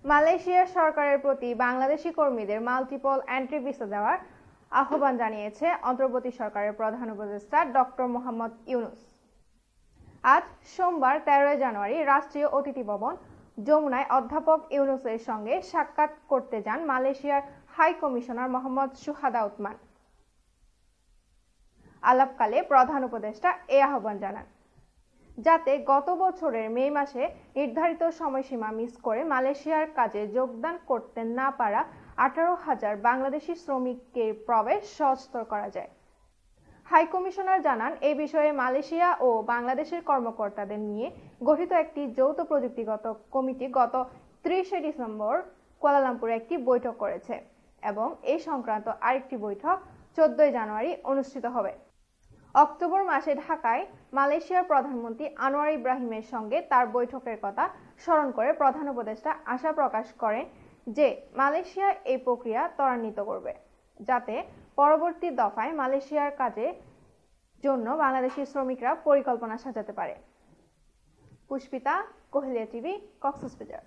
Malaysia সরকারের প্রতি বাংলাদেশি কর্মীদের মাল্টিপল এন্ট্রি ভিসা দেওয়ার আহ্বান জানিয়েছে অন্তর্বর্তী সরকারের প্রধান উপদেষ্টা ডক্টর মোহাম্মদ ইউনূস। আজ সোমবার 13 জানুয়ারি রাষ্ট্রীয় অতিথি ভবন যমুনায় অধ্যাপক ইউনূসের সঙ্গে সাক্ষাৎ করতে যান মালয়েশিয়ার হাই কমিশনার মোহাম্মদ সুহাদা উথমান। আলাপকালে প্রধান উপদেষ্টা এ আহ্বান জানান, যাতে গত বছরের মে মাসে নির্ধারিত সময়সীমা মিস করে মালয়েশিয়ার কাজে যোগদান করতে না পারা 18,000 বাংলাদেশি শ্রমিকের প্রবেশ সহজতর করা যায়। হাই কমিশনার জানান, এই বিষয়ে মালয়েশিয়া ও বাংলাদেশের কর্মকর্তাদের নিয়ে গঠিত একটি যৌথ প্রযুক্তিগত কমিটি গত 30 ডিসেম্বর কুয়ালালামপুরে একটি বৈঠক করেছে এবং এই সংক্রান্ত আরেকটি বৈঠক 14 জানুয়ারি অনুষ্ঠিত হবে। অক্টোবর মাসে ঢাকায় মালয়েশিয়ার প্রধানমন্ত্রী আনোয়ার ইব্রাহিমের সঙ্গে তার বৈঠকের কথা স্মরণ করে প্রধান উপদেষ্টা আশা প্রকাশ করেন যে মালয়েশিয়া এই প্রক্রিয়া ত্বরান্বিত করবে, যাতে পরবর্তী দফায় মালয়েশিয়ার কাজের জন্য বাংলাদেশি শ্রমিকরা পরিকল্পনা সাজাতে পারে। পুষ্পিতা, কোহেলিয়া টিভি, কক্সবাজার।